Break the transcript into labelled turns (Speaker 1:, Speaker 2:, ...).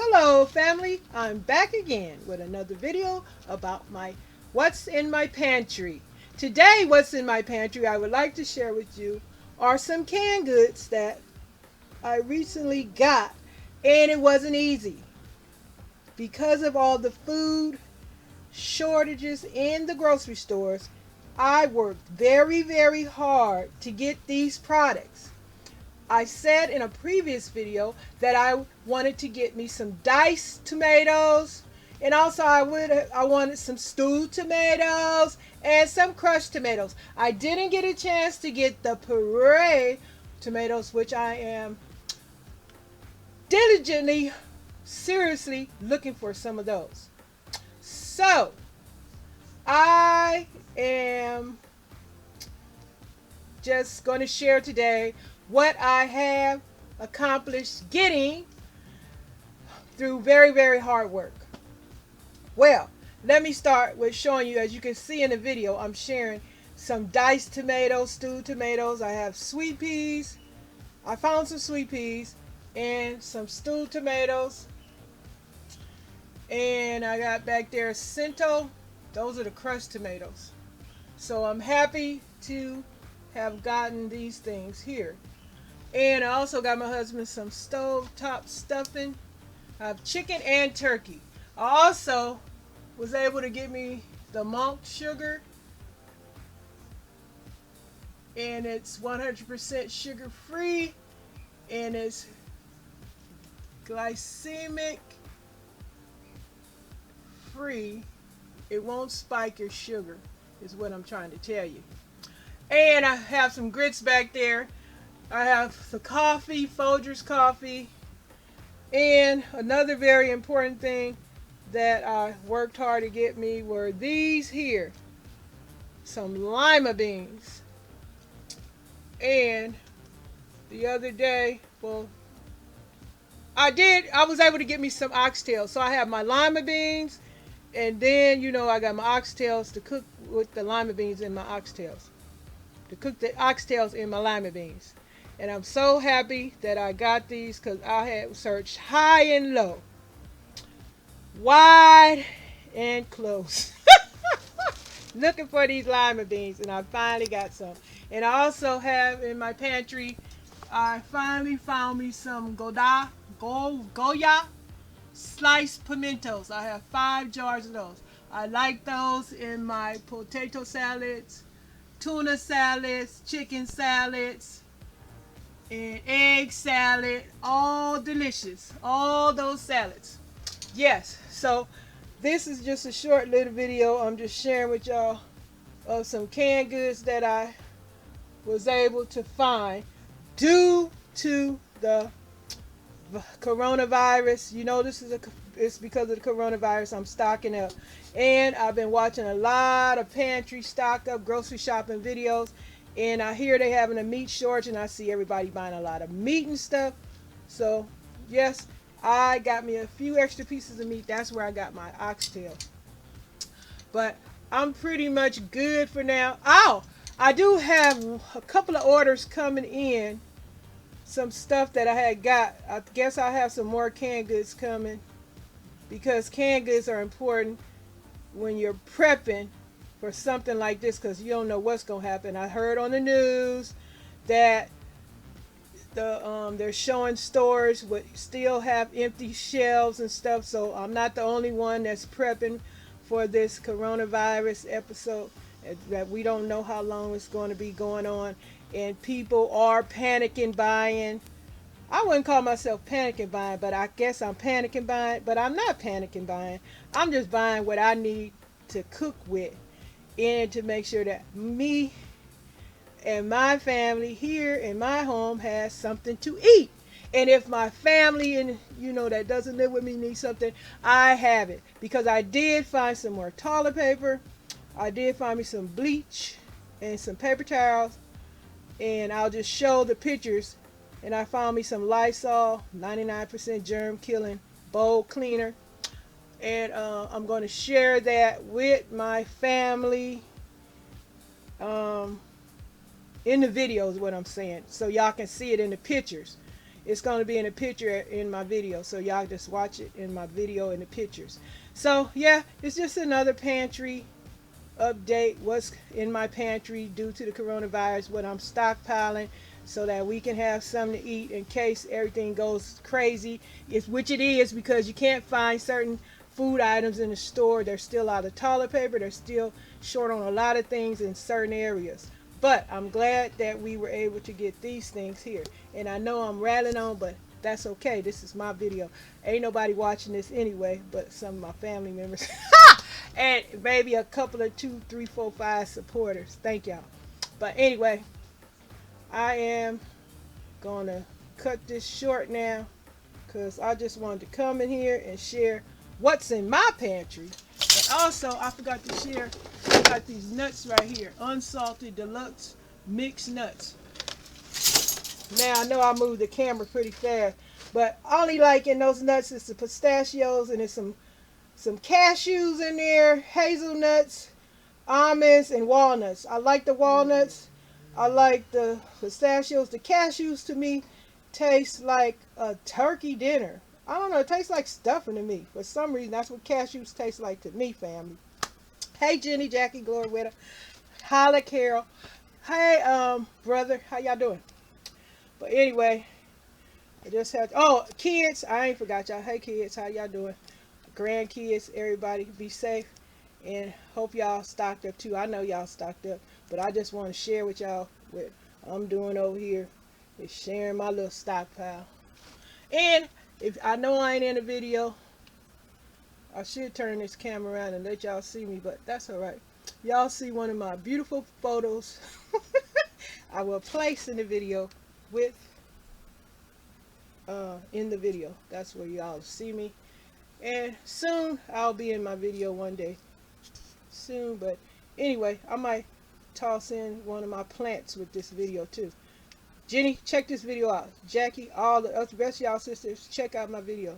Speaker 1: Hello family, I'm back again with another video about my what's in my pantry. Today what's in my pantry I would like to share with you are some canned goods that I recently got, and it wasn't easy because of all the food shortages in the grocery stores. I worked very hard to get these products. I said in a previous video that I wanted to get me some diced tomatoes, and also I wanted some stewed tomatoes and some crushed tomatoes. I didn't get a chance to get the puree tomatoes, which I am diligently, seriously looking for some of those. So I am just going to share today what I have accomplished getting through very hard work. Well, let me start with showing you. As you can see in the video, I'm sharing some diced tomatoes, stewed tomatoes. I have sweet peas. I found some sweet peas and some stewed tomatoes. And I got back there Cinto. Those are the crushed tomatoes. So I'm happy to have gotten these things here. And I also got my husband some stovetop stuffing. I have chicken and turkey. I also was able to get me the monk sugar, and it's 100% sugar free, and it's glycemic free. It won't spike your sugar, is what I'm trying to tell you. And I have some grits back there. I have the coffee, Folgers coffee, and another very important thing that I worked hard to get me were these here, some lima beans. And the other day, well, I was able to get me some oxtails. So I have my lima beans, and then I got my oxtails to cook with the lima beans in my oxtails. To cook the oxtails in my lima beans. And I'm so happy that I got these because I had searched high and low, wide and close, looking for these lima beans, and I finally got some. And I also have in my pantry, I finally found me some Goya sliced pimentos. I have 5 jars of those. I like those in my potato salads, tuna salads, chicken salads, and egg salad. All delicious, all those salads. Yes, so this is just a short little video. I'm just sharing with y'all of some canned goods that I was able to find due to the coronavirus. It's because of the coronavirus I'm stocking up. And I've been watching a lot of pantry stock up grocery shopping videos, and I hear they having a meat shortage, and I see everybody buying a lot of meat and stuff. So yes, I got me a few extra pieces of meat. That's where I got my oxtail. But I'm pretty much good for now. Oh, I do have a couple of orders coming in. Some stuff that I had got. I guess I'll have some more canned goods coming, because canned goods are important when you're prepping for something like this, because you don't know what's going to happen. I heard on the news that they're showing stores would still have empty shelves and stuff, so I'm not the only one that's prepping for this coronavirus episode, that we don't know how long it's going to be going on, and people are panicking buying. I wouldn't call myself panicking buying, but I guess I'm panicking buying. But I'm not panicking buying. I'm just buying what I need to cook with, and to make sure that me and my family here in my home has something to eat. And if my family and that doesn't live with me needs something, I have it. Because I did find some more toilet paper. I did find me some bleach and some paper towels. And I'll just show the pictures. And I found me some Lysol 99% germ killing bowl cleaner. And I'm going to share that with my family in the video is what I'm saying, so y'all can see it in the pictures. it's going to be in a picture in my video, so y'all just watch it in my video in the pictures. So yeah, it's just another pantry update. What's in my pantry due to the coronavirus, what I'm stockpiling so that we can have something to eat in case everything goes crazy, which it is, because you can't find certain food items in the store. They're still out of toilet paper. They're still short on a lot of things in certain areas. But I'm glad that we were able to get these things here. And I know I'm rattling on, but that's okay. This is my video. Ain't nobody watching this anyway but some of my family members. And maybe a couple of 2, 3, 4, 5 supporters. Thank y'all. But anyway, I am going to cut this short now because I just wanted to come in here and share what's in my pantry. And also, I forgot to share, I got these nuts right here. Unsalted deluxe mixed nuts. Now, I know I moved the camera pretty fast, but I only like in those nuts is the pistachios, and there's some cashews in there, hazelnuts, almonds, and walnuts. I like the walnuts. I like the pistachios. The cashews to me taste like a turkey dinner. I don't know, it tastes like stuffing to me. For some reason, that's what cashews taste like to me, family. Hey, Jenny, Jackie, Gloria, Witta, Holly, Carol. Hey, brother, how y'all doing? But anyway, I just had, oh, kids, I ain't forgot y'all. Hey, kids, how y'all doing? Grandkids, everybody, be safe. And hope y'all stocked up too. I know y'all stocked up, but I just want to share with y'all what I'm doing over here is sharing my little stockpile. And if I know I ain't in the video, I should turn this camera around and let y'all see me, but that's all right. Y'all see one of my beautiful photos I will place in the video with in the video. That's where y'all see me. And soon I'll be in my video one day. Soon, but anyway, I might toss in one of my plants with this video too. Jenny, check this video out. Jackie, all the rest of y'all sisters, check out my video.